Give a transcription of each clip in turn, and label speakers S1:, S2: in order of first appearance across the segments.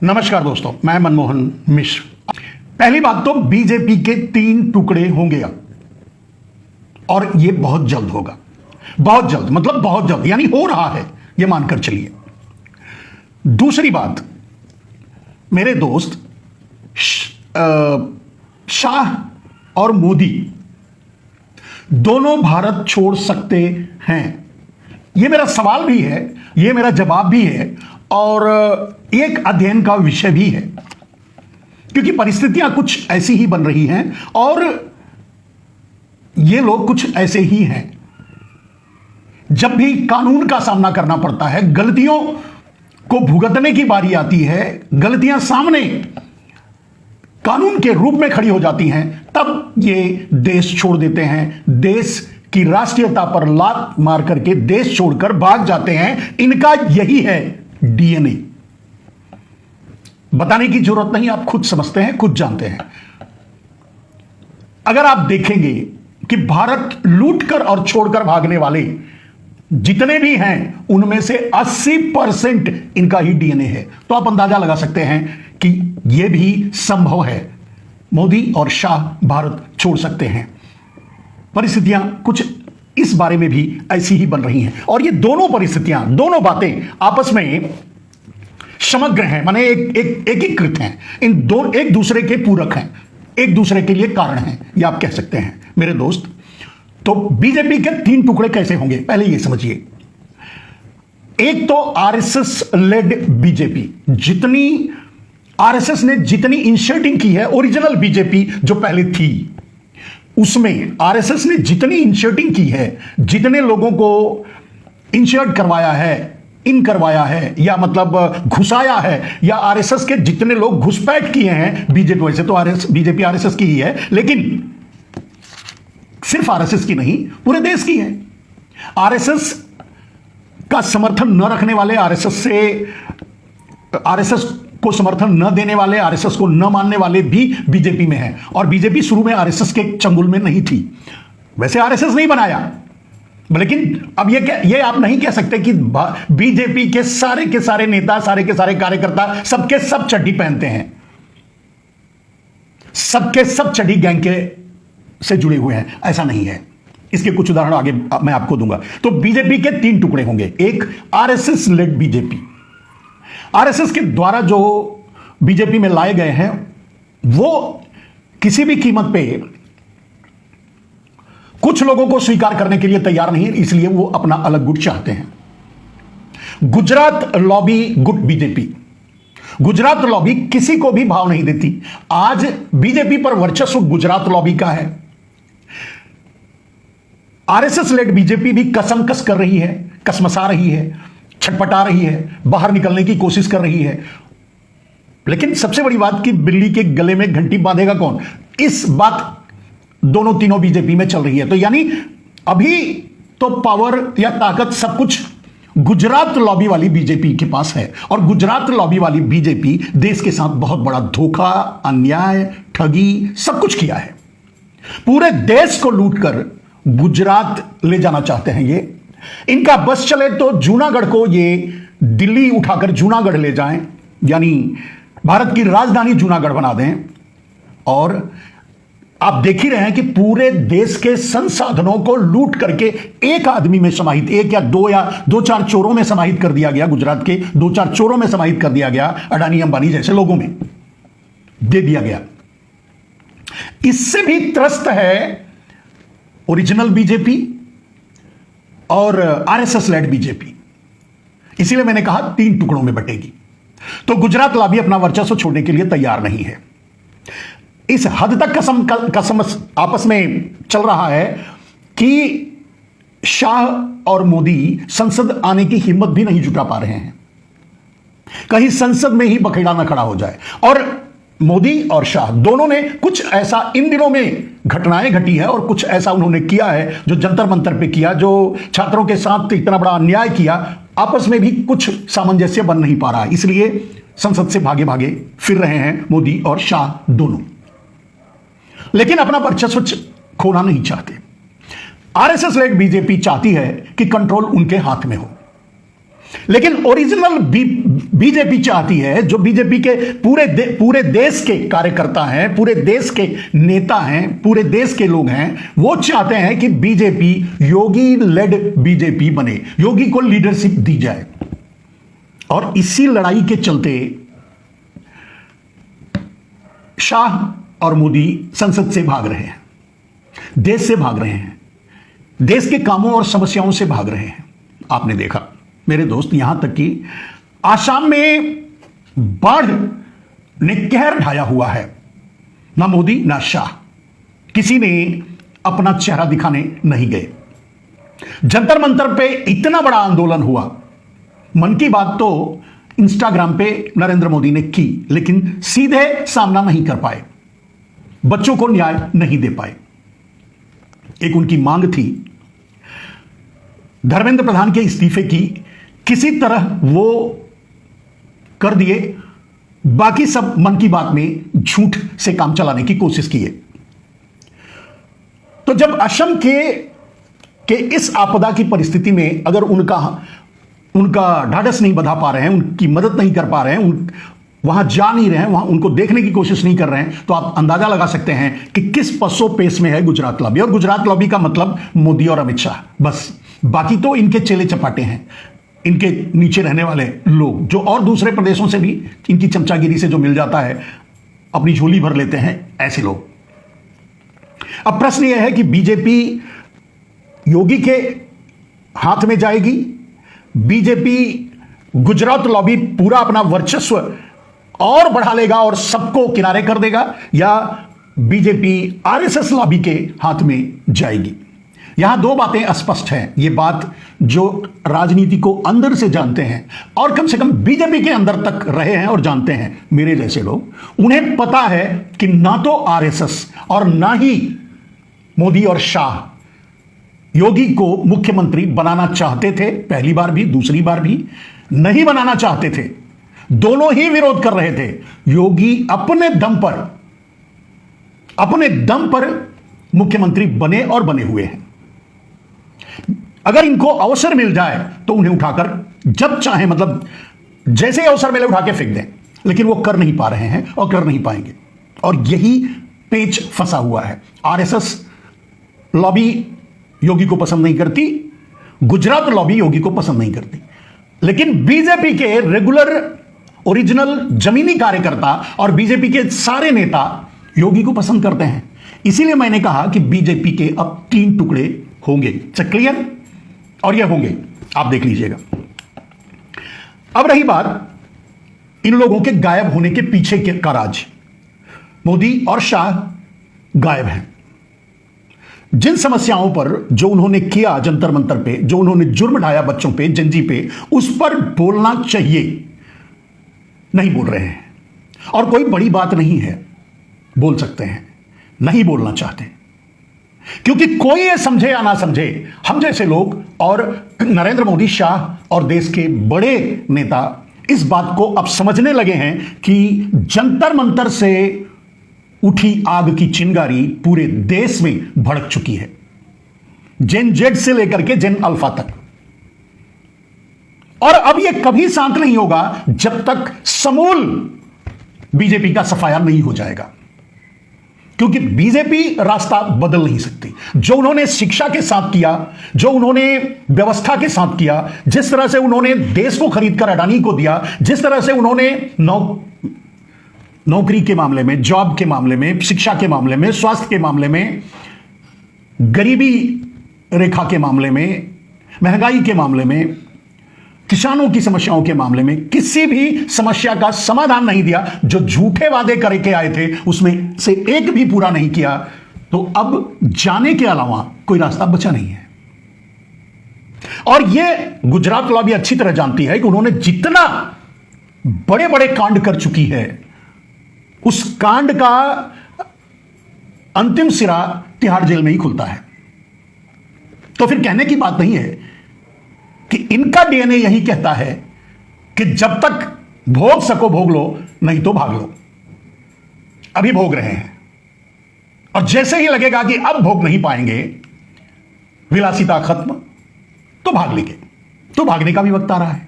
S1: नमस्कार दोस्तों, मैं मनमोहन मिश्र। पहली बात तो बीजेपी के 3 टुकड़े होंगे अब, और यह बहुत जल्द होगा। बहुत जल्द मतलब बहुत जल्द, यानी हो रहा है, यह मानकर चलिए। दूसरी बात, मेरे दोस्त शाह और मोदी दोनों भारत छोड़ सकते हैं। यह मेरा सवाल भी है, यह मेरा जवाब भी है, और एक अध्ययन का विषय भी है, क्योंकि परिस्थितियां कुछ ऐसी ही बन रही हैं और ये लोग कुछ ऐसे ही हैं। जब भी कानून का सामना करना पड़ता है, गलतियों को भुगतने की बारी आती है, गलतियां सामने कानून के रूप में खड़ी हो जाती हैं, तब ये देश छोड़ देते हैं। देश की राष्ट्रीयता पर लात मार करके देश छोड़कर भाग जाते हैं। इनका यही है डीएनए। बताने की जरूरत नहीं, आप खुद समझते हैं, खुद जानते हैं। अगर आप देखेंगे कि भारत लूटकर और छोड़कर भागने वाले जितने भी हैं, उनमें से 80% इनका ही डीएनए है, तो आप अंदाजा लगा सकते हैं कि यह भी संभव है। मोदी और शाह भारत छोड़ सकते हैं। परिस्थितियां कुछ इस बारे में भी ऐसी ही बन रही हैं, और ये दोनों परिस्थितियां, दोनों बातें आपस में समग्र हैं, माने एकीकृत हैं। एक दूसरे के पूरक हैं, एक दूसरे के लिए कारण हैं, ये आप कह सकते हैं मेरे दोस्त। तो बीजेपी के 3 टुकड़े कैसे होंगे, पहले ये समझिए। एक तो आरएसएस लेड बीजेपी। जितनी आरएसएस ने जितनी इंसर्टिंग की है, ओरिजिनल बीजेपी जो पहले थी, उसमें आरएसएस ने जितनी इंसर्टिंग की है, जितने लोगों को इंसर्ट करवाया है, इन करवाया है, या मतलब घुसाया है, या आरएसएस के जितने लोग घुसपैठ किए हैं बीजेपी, वैसे तो बीजेपी आरएसएस की ही है, लेकिन सिर्फ आरएसएस की नहीं, पूरे देश की है। आरएसएस का समर्थन न रखने वाले, आरएसएस को समर्थन न देने वाले, आरएसएस को न मानने वाले भी बीजेपी में हैं। और बीजेपी शुरू में आरएसएस के चंगुल में नहीं थी, वैसे आरएसएस नहीं बनाया, लेकिन अब ये आप नहीं कह सकते कि बीजेपी के सारे नेता, सारे के सारे कार्यकर्ता सबके सब चड्डी पहनते हैं, सबके सब चड्डी गैंग के से जुड़े हुए हैं, ऐसा नहीं है। इसके कुछ उदाहरण आगे मैं आपको दूंगा। तो बीजेपी के 3 टुकड़े होंगे। एक आरएसएस लेड बीजेपी। आरएसएस के द्वारा जो बीजेपी में लाए गए हैं, वो किसी भी कीमत पे कुछ लोगों को स्वीकार करने के लिए तैयार नहीं है, इसलिए वो अपना अलग गुट चाहते हैं। गुजरात लॉबी गुट बीजेपी। गुजरात लॉबी किसी को भी भाव नहीं देती। आज बीजेपी पर वर्चस्व गुजरात लॉबी का है। आरएसएस लेड बीजेपी भी कसमकस कर रही है, कसमसा रही है, छटपटा रही है, बाहर निकलने की कोशिश कर रही है। लेकिन सबसे बड़ी बात कि बिल्ली के गले में घंटी बांधेगा कौन, इस बात दोनों तीनों बीजेपी में चल रही है। तो यानी अभी तो पावर या ताकत सब कुछ गुजरात लॉबी वाली बीजेपी के पास है, और गुजरात लॉबी वाली बीजेपी देश के साथ बहुत बड़ा धोखा, अन्याय, ठगी सब कुछ किया है। पूरे देश को लूटकर गुजरात ले जाना चाहते हैं ये। इनका बस चले तो जूनागढ़ को ये दिल्ली उठाकर जूनागढ़ ले जाएं, यानी भारत की राजधानी जूनागढ़ बना दें। और आप देख ही रहे हैं कि पूरे देश के संसाधनों को लूट करके एक आदमी में समाहित, एक या दो चार चोरों में समाहित कर दिया गया। गुजरात के 2-4 चोरों में समाहित कर दिया गया, अडानी अंबानी जैसे लोगों में दे दिया गया। इससे भी त्रस्त है ओरिजिनल बीजेपी और आरएसएस लेड बीजेपी। इसीलिए मैंने कहा 3 टुकड़ों में बटेगी। तो गुजरात लॉबी अपना वर्चस्व छोड़ने के लिए तैयार नहीं है। इस हद तक कसम आपस में चल रहा है कि शाह और मोदी संसद आने की हिम्मत भी नहीं जुटा पा रहे हैं। कहीं संसद में ही बखेड़ा ना खड़ा हो जाए। और मोदी और शाह दोनों ने कुछ ऐसा इन दिनों में घटनाएं घटी है, और कुछ ऐसा उन्होंने किया है जो जंतर मंतर पे किया, जो छात्रों के साथ इतना बड़ा अन्याय किया, आपस में भी कुछ सामंजस्य बन नहीं पा रहा है। इसलिए संसद से भागे भागे फिर रहे हैं मोदी और शाह दोनों, लेकिन अपना वर्चस्व खोना नहीं चाहते। आरएसएस लेड बीजेपी चाहती है कि कंट्रोल उनके हाथ में हो। लेकिन ओरिजिनल बीजेपी चाहती है, जो बीजेपी के पूरे देश के कार्यकर्ता हैं, पूरे देश के नेता हैं, पूरे देश के लोग हैं, वो चाहते हैं कि बीजेपी योगी लेड बीजेपी बने, योगी को लीडरशिप दी जाए। और इसी लड़ाई के चलते शाह और मोदी संसद से भाग रहे हैं, देश से भाग रहे हैं, देश के कामों और समस्याओं से भाग रहे हैं। आपने देखा मेरे दोस्त, यहां तक कि आसाम में बाढ़ ने कहर ढाया हुआ है। ना मोदी ना शाह किसी ने अपना चेहरा दिखाने नहीं गए। जंतर मंतर पे इतना बड़ा आंदोलन हुआ। मन की बात तो इंस्टाग्राम पे नरेंद्र मोदी ने की, लेकिन सीधे सामना नहीं कर पाए, बच्चों को न्याय नहीं दे पाए। एक उनकी मांग थी धर्मेंद्र प्रधान के इस्तीफे की, किसी तरह वो कर दिए, बाकी सब मन की बात में झूठ से काम चलाने की कोशिश किए। तो जब असम के इस आपदा की परिस्थिति में अगर उनका ढाढ़स नहीं बंधा पा रहे हैं, उनकी मदद नहीं कर पा रहे हैं, वहां जा नहीं रहे हैं, वहां उनको देखने की कोशिश नहीं कर रहे हैं, तो आप अंदाजा लगा सकते हैं कि किस पसो पेश में है गुजरात लॉबी। और गुजरात लॉबी का मतलब मोदी और अमित शाह, बस। बाकी तो इनके चेले चपाटे हैं, इनके नीचे रहने वाले लोग, जो और दूसरे प्रदेशों से भी इनकी चमचागिरी से जो मिल जाता है अपनी झोली भर लेते हैं, ऐसे लोग। अब प्रश्न यह है कि बीजेपी योगी के हाथ में जाएगी, बीजेपी गुजरात लॉबी पूरा अपना वर्चस्व और बढ़ा लेगा और सबको किनारे कर देगा, या बीजेपी आरएसएस लॉबी के हाथ में जाएगी। यहां दो बातें स्पष्ट हैं। ये बात जो राजनीति को अंदर से जानते हैं और कम से कम बीजेपी के अंदर तक रहे हैं और जानते हैं, मेरे जैसे लोग, उन्हें पता है कि ना तो आरएसएस और ना ही मोदी और शाह योगी को मुख्यमंत्री बनाना चाहते थे। पहली बार भी, दूसरी बार भी नहीं बनाना चाहते थे, दोनों ही विरोध कर रहे थे। योगी अपने दम पर मुख्यमंत्री बने और बने हुए हैं। अगर इनको अवसर मिल जाए तो उन्हें उठाकर जब चाहे, मतलब जैसे ही अवसर मिले उठा के फेंक दें, लेकिन वो कर नहीं पा रहे हैं और कर नहीं पाएंगे। और यही पेच फंसा हुआ है। आरएसएस लॉबी योगी को पसंद नहीं करती, गुजरात लॉबी योगी को पसंद नहीं करती, लेकिन बीजेपी के रेगुलर ओरिजिनल जमीनी कार्यकर्ता और बीजेपी के सारे नेता योगी को पसंद करते हैं। इसीलिए मैंने कहा कि बीजेपी के अब 3 टुकड़े होंगे, क्लियर? और ये होंगे, आप देख लीजिएगा। अब रही बात इन लोगों के गायब होने के पीछे का राज। मोदी और शाह गायब हैं। जिन समस्याओं पर जो उन्होंने किया जंतर मंतर पे, जो उन्होंने जुर्म ढाया बच्चों पे, जंजी पे, उस पर बोलना चाहिए, नहीं बोल रहे हैं। और कोई बड़ी बात नहीं है, बोल सकते हैं, नहीं बोलना चाहते, क्योंकि कोई ये समझे या ना समझे, हम जैसे लोग और नरेंद्र मोदी, शाह और देश के बड़े नेता इस बात को अब समझने लगे हैं कि जंतर मंतर से उठी आग की चिंगारी पूरे देश में भड़क चुकी है, जेन जेड से लेकर के जेन अल्फा तक। और अब यह कभी शांत नहीं होगा जब तक समूल बीजेपी का सफाया नहीं हो जाएगा, क्योंकि बीजेपी रास्ता बदल नहीं सकती। जो उन्होंने शिक्षा के साथ किया, जो उन्होंने व्यवस्था के साथ किया, जिस तरह से उन्होंने देश को खरीदकर अडानी को दिया, जिस तरह से उन्होंने नौकरी के मामले में, जॉब के मामले में, शिक्षा के मामले में, स्वास्थ्य के मामले में, गरीबी रेखा के मामले में, महंगाई के मामले में, किसानों की समस्याओं के मामले में किसी भी समस्या का समाधान नहीं दिया। जो झूठे वादे करके आए थे उसमें से एक भी पूरा नहीं किया। तो अब जाने के अलावा कोई रास्ता बचा नहीं है। और यह गुजरात लॉबी अच्छी तरह जानती है कि उन्होंने जितना बड़े बड़े कांड कर चुकी है, उस कांड का अंतिम सिरा तिहाड़ जेल में ही खुलता है। तो फिर कहने की बात नहीं है कि इनका डीएनए यही कहता है कि जब तक भोग सको भोग लो, नहीं तो भाग लो। अभी भोग रहे हैं और जैसे ही लगेगा कि अब भोग नहीं पाएंगे, विलासिता खत्म, तो भाग लेंगे। तो भागने का भी वक्त आ रहा है।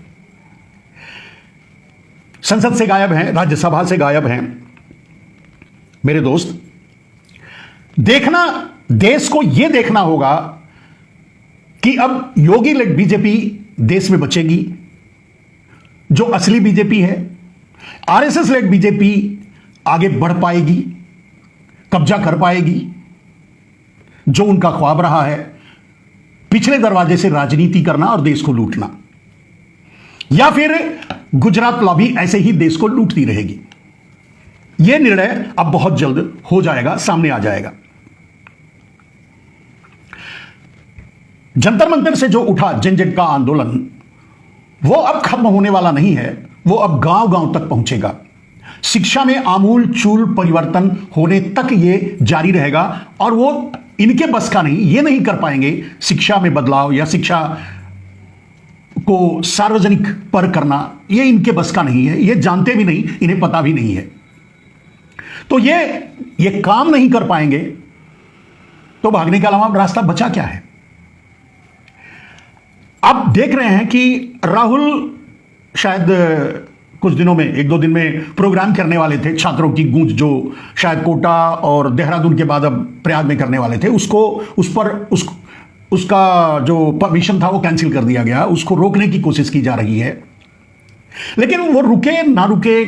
S1: संसद से गायब हैं, राज्यसभा से गायब हैं। मेरे दोस्त, देखना, देश को यह देखना होगा कि अब योगी लेड बीजेपी देश में बचेगी, जो असली बीजेपी है। आरएसएस लेड बीजेपी आगे बढ़ पाएगी, कब्जा कर पाएगी, जो उनका ख्वाब रहा है, पिछले दरवाजे से राजनीति करना और देश को लूटना, या फिर गुजरात लॉबी ऐसे ही देश को लूटती रहेगी। यह निर्णय अब बहुत जल्द हो जाएगा, सामने आ जाएगा। जंतर मंतर से जो उठा जनजन का आंदोलन, वो अब खत्म होने वाला नहीं है, वो अब गांव गांव तक पहुंचेगा। शिक्षा में आमूल चूल परिवर्तन होने तक ये जारी रहेगा, और वो इनके बस का नहीं, ये नहीं कर पाएंगे शिक्षा में बदलाव या शिक्षा को सार्वजनिक पर करना, ये इनके बस का नहीं है, ये जानते भी नहीं, इन्हें पता भी नहीं है। तो ये काम नहीं कर पाएंगे, तो भागने के अलावा रास्ता बचा क्या है? आप देख रहे हैं कि राहुल शायद कुछ दिनों में, एक दो दिन में प्रोग्राम करने वाले थे, छात्रों की गूंज जो शायद कोटा और देहरादून के बाद अब प्रयाग में करने वाले थे, उसका जो परमिशन था वो कैंसिल कर दिया गया, उसको रोकने की कोशिश की जा रही है। लेकिन वो रुके ना रुके,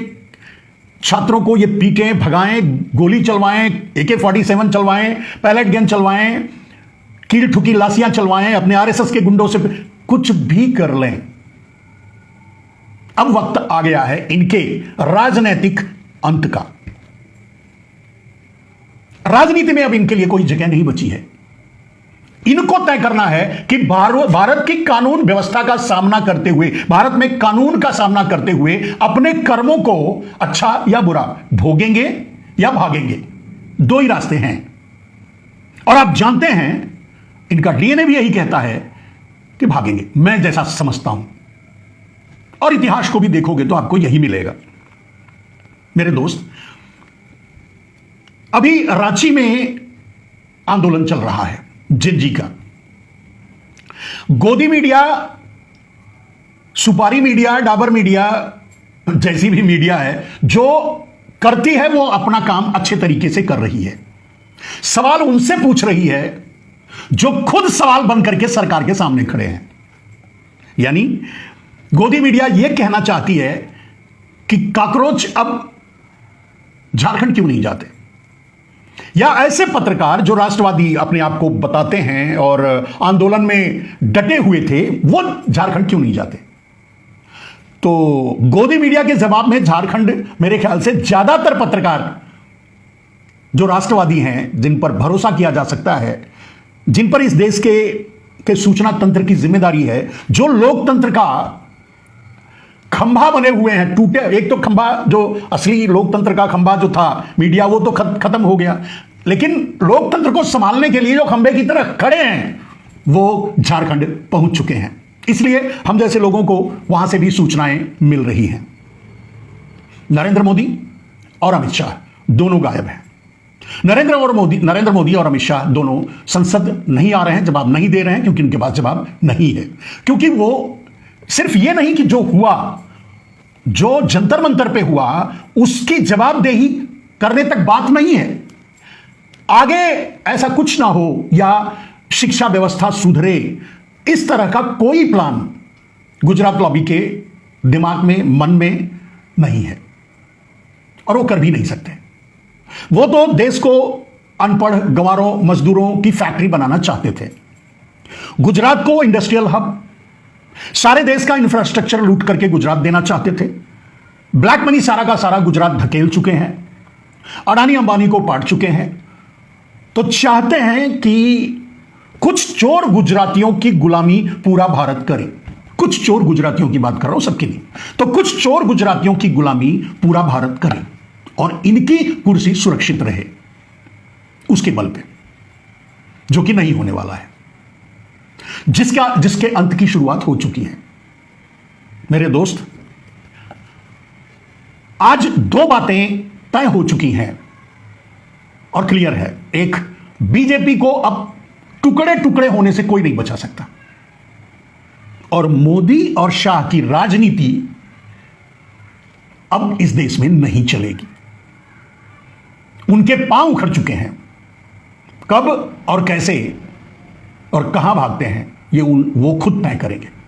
S1: छात्रों को ये पीटें, भगाएं, गोली चलवाएं, AK-47 चलवाएं, पैलेट गन चलवाएं, कील ठुकी लाशियां चलवाएं, अपने आरएसएस के गुंडों से कुछ भी कर लें, अब वक्त आ गया है इनके राजनीतिक अंत का। राजनीति में अब इनके लिए कोई जगह नहीं बची है। इनको तय करना है कि भारत की कानून व्यवस्था का सामना करते हुए, भारत में कानून का सामना करते हुए अपने कर्मों को अच्छा या बुरा भोगेंगे या भागेंगे। दो ही रास्ते हैं, और आप जानते हैं इनका डीएनए भी यही कहता है कि भागेंगे, मैं जैसा समझता हूं, और इतिहास को भी देखोगे तो आपको यही मिलेगा। मेरे दोस्त, अभी रांची में आंदोलन चल रहा है जिंजी का। गोदी मीडिया, सुपारी मीडिया, डाबर मीडिया जैसी भी मीडिया है जो करती है, वो अपना काम अच्छे तरीके से कर रही है। सवाल उनसे पूछ रही है जो खुद सवाल बन करके सरकार के सामने खड़े हैं। यानी गोदी मीडिया यह कहना चाहती है कि कॉकरोच अब झारखंड क्यों नहीं जाते, या ऐसे पत्रकार जो राष्ट्रवादी अपने आप को बताते हैं और आंदोलन में डटे हुए थे, वो झारखंड क्यों नहीं जाते। तो गोदी मीडिया के जवाब में झारखंड, मेरे ख्याल से ज्यादातर पत्रकार जो राष्ट्रवादी हैं, जिन पर भरोसा किया जा सकता है, जिन पर इस देश के सूचना तंत्र की जिम्मेदारी है, जो लोकतंत्र का खंभा बने हुए हैं, टूटे। एक तो खंभा, जो असली लोकतंत्र का खंभा जो था मीडिया, वो तो खत्म हो गया, लेकिन लोकतंत्र को संभालने के लिए जो खंभे की तरह खड़े हैं, वो झारखंड पहुंच चुके हैं। इसलिए हम जैसे लोगों को वहां से भी सूचनाएं मिल रही हैं। नरेंद्र मोदी और अमित शाह दोनों गायब हैं। नरेंद्र मोदी और अमित शाह दोनों संसद नहीं आ रहे हैं, जवाब नहीं दे रहे हैं, क्योंकि उनके पास जवाब नहीं है। क्योंकि वो सिर्फ ये नहीं कि जो हुआ, जो जंतर मंतर पे हुआ, उसकी जवाबदेही करने तक बात नहीं है। आगे ऐसा कुछ ना हो या शिक्षा व्यवस्था सुधरे, इस तरह का कोई प्लान गुजरात लॉबी के दिमाग में, मन में नहीं है, और वो कर भी नहीं सकते। वो तो देश को अनपढ़ गंवारों, मजदूरों की फैक्ट्री बनाना चाहते थे। गुजरात को इंडस्ट्रियल हब, सारे देश का इंफ्रास्ट्रक्चर लूट करके गुजरात देना चाहते थे। ब्लैक मनी सारा का सारा गुजरात धकेल चुके हैं, अडानी अंबानी को पाट चुके हैं। तो चाहते हैं कि कुछ चोर गुजरातियों की गुलामी पूरा भारत करे। कुछ चोर गुजरातियों की बात कर रहा हूं, सबकी नहीं। तो कुछ चोर गुजरातियों की गुलामी पूरा भारत करे और इनकी कुर्सी सुरक्षित रहे, उसके बल पे, जो कि नहीं होने वाला है, जिसके अंत की शुरुआत हो चुकी है। मेरे दोस्त, आज दो बातें तय हो चुकी हैं और क्लियर है। एक, बीजेपी को अब टुकड़े टुकड़े होने से कोई नहीं बचा सकता, और मोदी और शाह की राजनीति अब इस देश में नहीं चलेगी। उनके पांव उखड़ चुके हैं। कब और कैसे और कहां भागते हैं, ये वो खुद तय करेंगे।